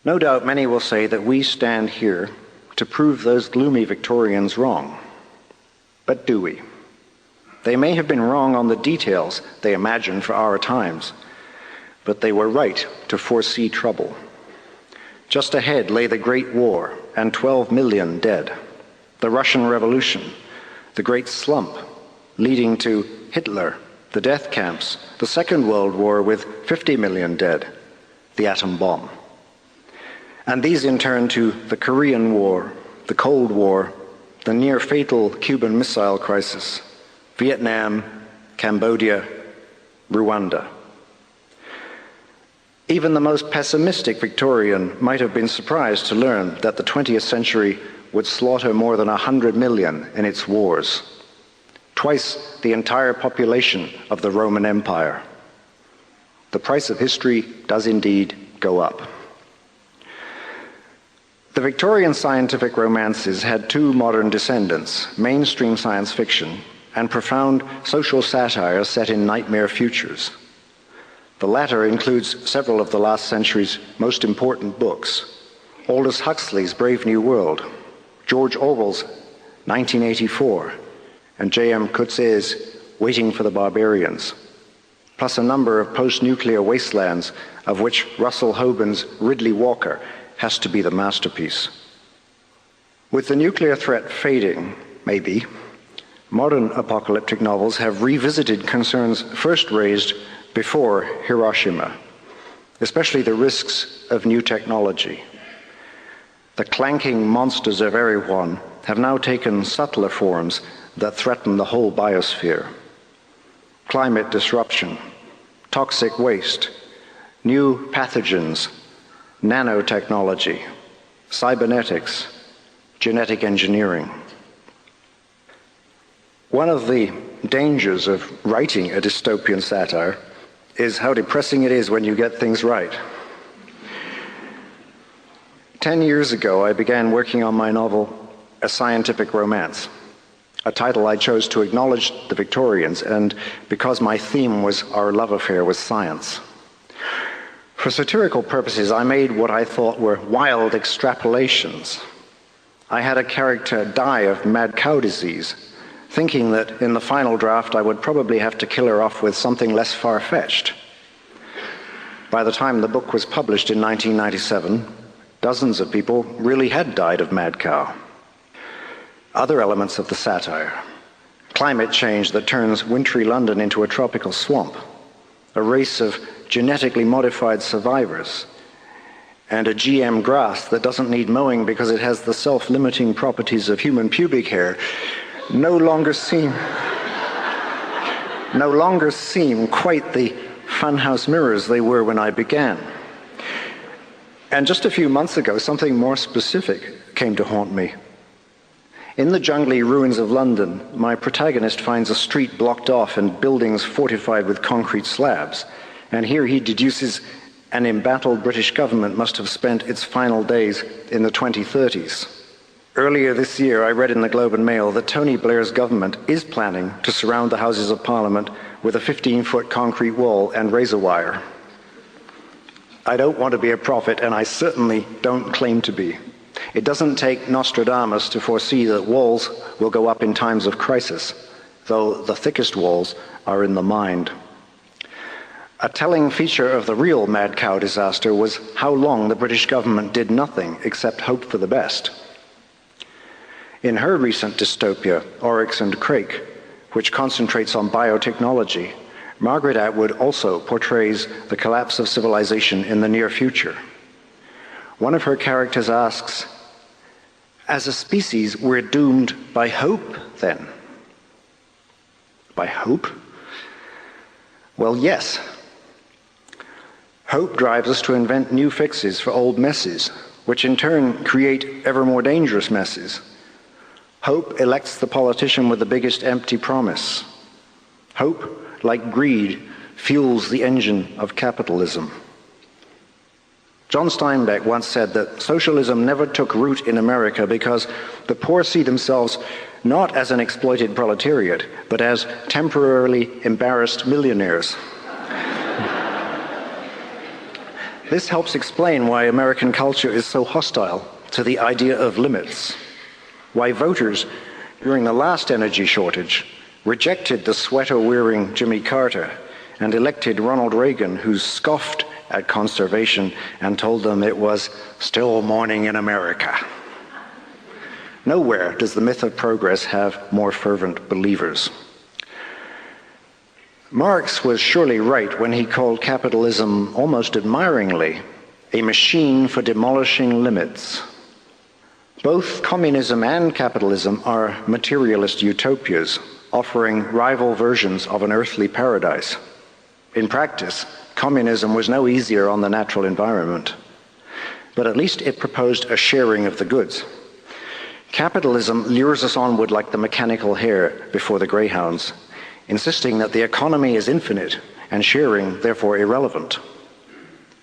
No doubt many will say that we stand here to prove those gloomy Victorians wrong. But do we? They may have been wrong on the details they imagined for our times, but they were right to foresee trouble. Just ahead lay the Great War and 12 million dead, the Russian Revolution, the Great Slump, leading to Hitler, the death camps, the Second World War with 50 million dead, the atom bomb. And these in turn to the Korean War, the Cold War, the near-fatal Cuban Missile Crisis, Vietnam, Cambodia, Rwanda. Even the most pessimistic Victorian might have been surprised to learn that the 20th century would slaughter more than 100 million in its wars, twice the entire population of the Roman Empire. The price of history does indeed go up. The Victorian scientific romances had two modern descendants, mainstream science fiction and profound social satire set in nightmare futures. The latter includes several of the last century's most important books: Aldous Huxley's Brave New World, George Orwell's 1984, and J.M. Coetzee's Waiting for the Barbarians, plus a number of post-nuclear wastelands, of which Russell Hoban's Ridley Walker has to be the masterpiece. With the nuclear threat fading, maybe, modern apocalyptic novels have revisited concerns first raised before Hiroshima, especially the risks of new technology. The clanking monsters of Erewhon have now taken subtler forms that threaten the whole biosphere. Climate disruption, toxic waste, new pathogens, nanotechnology, cybernetics, genetic engineering. One of the dangers of writing a dystopian satire is how depressing it is when you get things right. 10 years ago, I began working on my novel, A Scientific Romance, a title I chose to acknowledge the Victorians, and because my theme was our love affair with science. For satirical purposes, I made what I thought were wild extrapolations. I had a character die of mad cow disease, thinking that in the final draft I would probably have to kill her off with something less far-fetched. By the time the book was published in 1997, dozens of people really had died of mad cow. Other elements of the satire: climate change that turns wintry London into a tropical swamp, a race of genetically modified survivors, and a GM grass that doesn't need mowing because it has the self-limiting properties of human pubic hair, no longer seem quite the funhouse mirrors they were when I began. And just a few months ago, something more specific came to haunt me. In the jungly ruins of London, my protagonist finds a street blocked off and buildings fortified with concrete slabs. And here he deduces an embattled British government must have spent its final days in the 2030s. Earlier this year, I read in the Globe and Mail that Tony Blair's government is planning to surround the Houses of Parliament with a 15-foot concrete wall and razor wire. I don't want to be a prophet, and I certainly don't claim to be. It doesn't take Nostradamus to foresee that walls will go up in times of crisis, though the thickest walls are in the mind. A telling feature of the real mad cow disaster was how long the British government did nothing except hope for the best. In her recent dystopia, Oryx and Crake, which concentrates on biotechnology, Margaret Atwood also portrays the collapse of civilization in the near future. One of her characters asks, "As a species, we're doomed by hope, then?" By hope? Well, yes. Hope drives us to invent new fixes for old messes, which in turn create ever more dangerous messes. Hope elects the politician with the biggest empty promise. Hope, like greed, fuels the engine of capitalism. John Steinbeck once said that socialism never took root in America because the poor see themselves not as an exploited proletariat, but as temporarily embarrassed millionaires. This helps explain why American culture is so hostile to the idea of limits, why voters during the last energy shortage rejected the sweater-wearing Jimmy Carter and elected Ronald Reagan, who scoffed at conservation and told them it was still morning in America. Nowhere does the myth of progress have more fervent believers. Marx was surely right when he called capitalism, almost admiringly, a machine for demolishing limits. Both communism and capitalism are materialist utopias, offering rival versions of an earthly paradise. In practice, communism was no easier on the natural environment, but at least it proposed a sharing of the goods. Capitalism lures us onward like the mechanical hare before the greyhounds, insisting that the economy is infinite and sharing therefore irrelevant.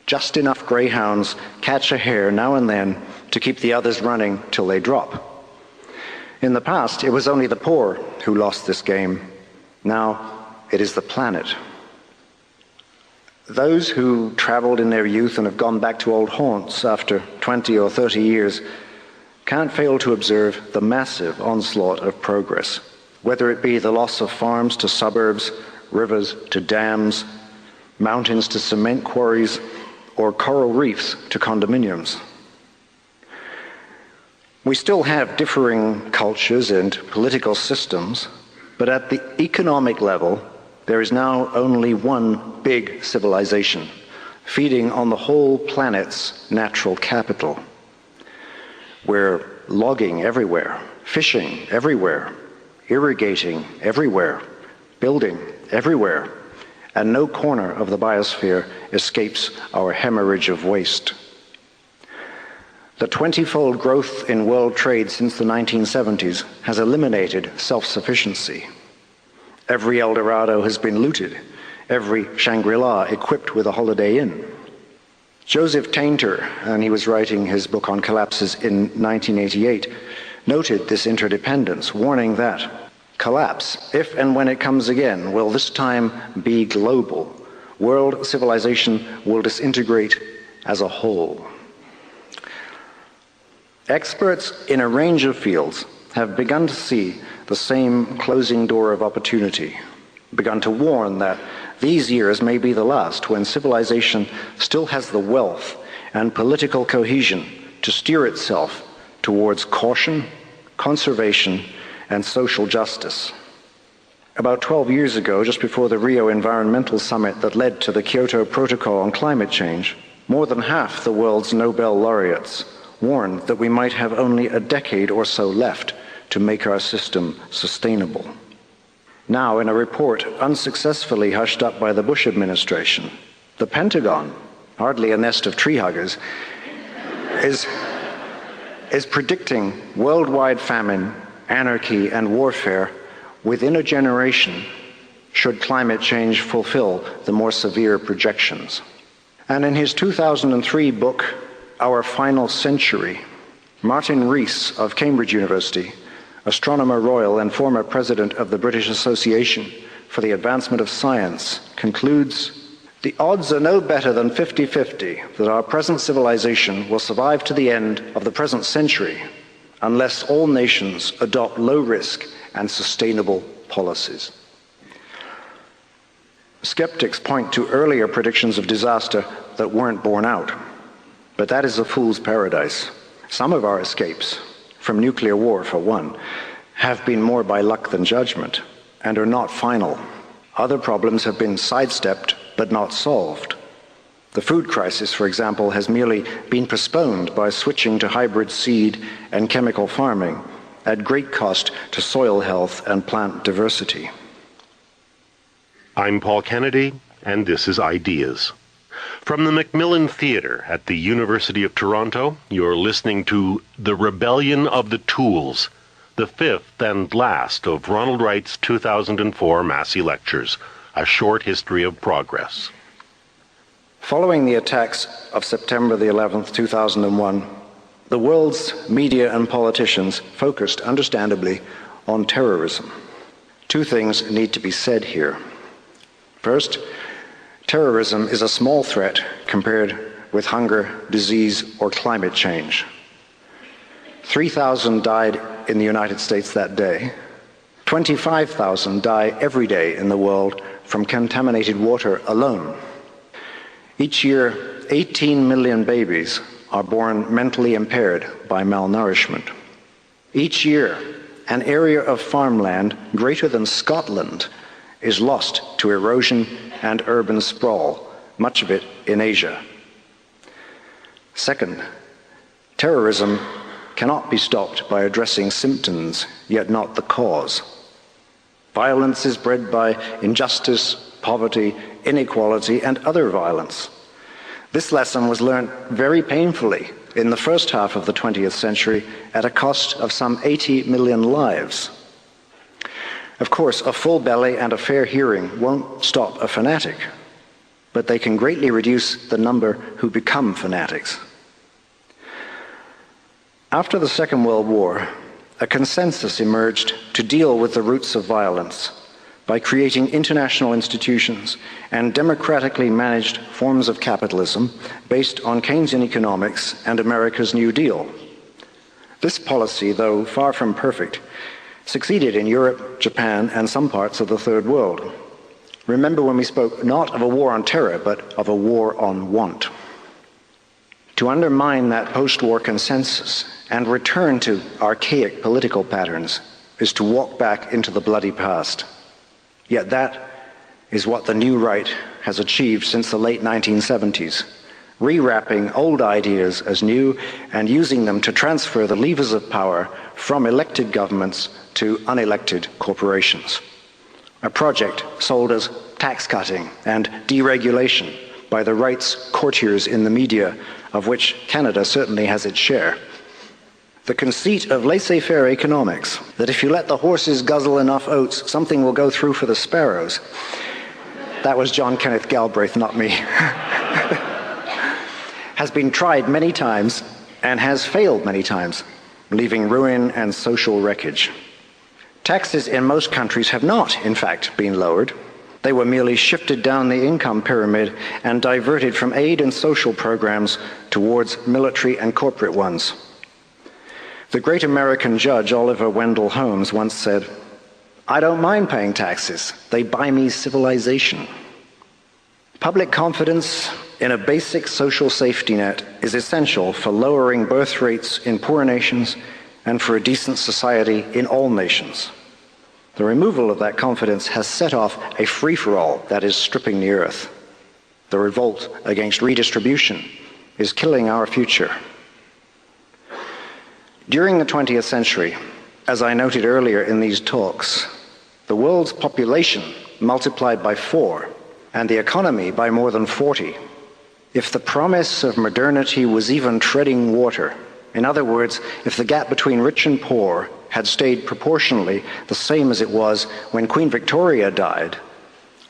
Just enough greyhounds catch a hare now and then to keep the others running till they drop. In the past, it was only the poor who lost this game. Now, it is the planet. Those who traveled in their youth and have gone back to old haunts after 20 or 30 years can't fail to observe the massive onslaught of progress, whether it be the loss of farms to suburbs, rivers to dams, mountains to cement quarries, or coral reefs to condominiums. We still have differing cultures and political systems, but at the economic level, there is now only one big civilization, feeding on the whole planet's natural capital. We're logging everywhere, fishing everywhere, irrigating everywhere, building everywhere, and no corner of the biosphere escapes our hemorrhage of waste. The 20-fold growth in world trade since the 1970s has eliminated self-sufficiency. Every El Dorado has been looted, every Shangri-La equipped with a Holiday Inn. Joseph Tainter, and he was writing his book on collapses in 1988, noted this interdependence, warning that collapse, if and when it comes again, will this time be global. World civilization will disintegrate as a whole. Experts in a range of fields have begun to see the same closing door of opportunity, begun to warn that these years may be the last when civilization still has the wealth and political cohesion to steer itself towards caution, conservation, and social justice. About 12 years ago, just before the Rio Environmental Summit that led to the Kyoto Protocol on climate change, more than half the world's Nobel laureates warned that we might have only a decade or so left to make our system sustainable. Now, in a report unsuccessfully hushed up by the Bush administration, the Pentagon, hardly a nest of tree huggers, is predicting worldwide famine, anarchy, and warfare within a generation should climate change fulfill the more severe projections. And in his 2003 book, Our Final Century, Martin Rees of Cambridge University, Astronomer Royal and former president of the British Association for the Advancement of Science, concludes, "The odds are no better than 50-50 that our present civilization will survive to the end of the present century unless all nations adopt low-risk and sustainable policies." Skeptics point to earlier predictions of disaster that weren't borne out, but that is a fool's paradise. Some of our escapes, from nuclear war for one, have been more by luck than judgment and are not final. Other problems have been sidestepped but not solved. The food crisis, for example, has merely been postponed by switching to hybrid seed and chemical farming at great cost to soil health and plant diversity. I'm Paul Kennedy, and this is Ideas. From the Macmillan Theatre at the University of Toronto, you're listening to The Rebellion of the Tools, the fifth and last of Ronald Wright's 2004 Massey Lectures, A Short History of Progress. Following the attacks of September the 11th, 2001, the world's media and politicians focused, understandably, on terrorism. Two things need to be said here. First, terrorism is a small threat compared with hunger, disease, or climate change. 3,000 died in the United States that day. 25,000 die every day in the world from contaminated water alone. Each year, 18 million babies are born mentally impaired by malnourishment. Each year, an area of farmland greater than Scotland is lost to erosion and urban sprawl, much of it in Asia. Second, terrorism cannot be stopped by addressing symptoms, yet not the cause. Violence is bred by injustice, poverty, inequality, and other violence. This lesson was learned very painfully in the first half of the 20th century at a cost of some 80 million lives. Of course, a full belly and a fair hearing won't stop a fanatic, but they can greatly reduce the number who become fanatics. After the Second World War, a consensus emerged to deal with the roots of violence by creating international institutions and democratically managed forms of capitalism based on Keynesian economics and America's New Deal. This policy, though far from perfect, succeeded in Europe, Japan, and some parts of the Third World. Remember when we spoke not of a war on terror, but of a war on want. To undermine that post-war consensus and return to archaic political patterns is to walk back into the bloody past. Yet that is what the new right has achieved since the late 1970s, rewrapping old ideas as new and using them to transfer the levers of power from elected governments to unelected corporations. A project sold as tax cutting and deregulation by the right's courtiers in the media, of which Canada certainly has its share. The conceit of laissez-faire economics, that if you let the horses guzzle enough oats, something will go through for the sparrows. That was John Kenneth Galbraith, not me. Has been tried many times and has failed many times, leaving ruin and social wreckage. Taxes in most countries have not, in fact, been lowered. They were merely shifted down the income pyramid and diverted from aid and social programs towards military and corporate ones. The great American judge Oliver Wendell Holmes once said, "I don't mind paying taxes. They buy me civilization." Public confidence in a basic social safety net is essential for lowering birth rates in poor nations and for a decent society in all nations. The removal of that confidence has set off a free-for-all that is stripping the earth. The revolt against redistribution is killing our future. During the 20th century, as I noted earlier in these talks, the world's population multiplied by 4 and the economy by more than 40. If the promise of modernity was even treading water, in other words, if the gap between rich and poor had stayed proportionally the same as it was when Queen Victoria died,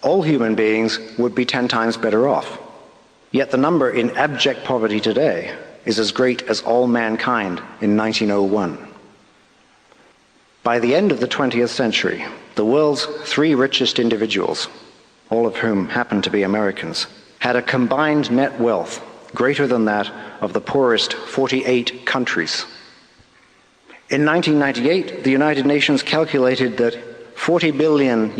all human beings would be 10 times better off. Yet the number in abject poverty today is as great as all mankind in 1901. By the end of the 20th century, the world's 3 richest individuals, all of whom happen to be Americans, had a combined net wealth greater than that of the poorest 48 countries. In 1998, the United Nations calculated that $40 billion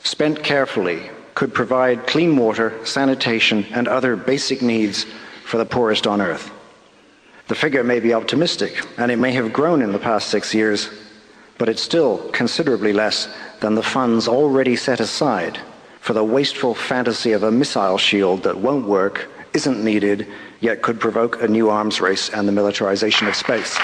spent carefully could provide clean water, sanitation, and other basic needs for the poorest on earth. The figure may be optimistic, and it may have grown in the past 6 years, but it's still considerably less than the funds already set aside for the wasteful fantasy of a missile shield that won't work, isn't needed, yet could provoke a new arms race and the militarization of space.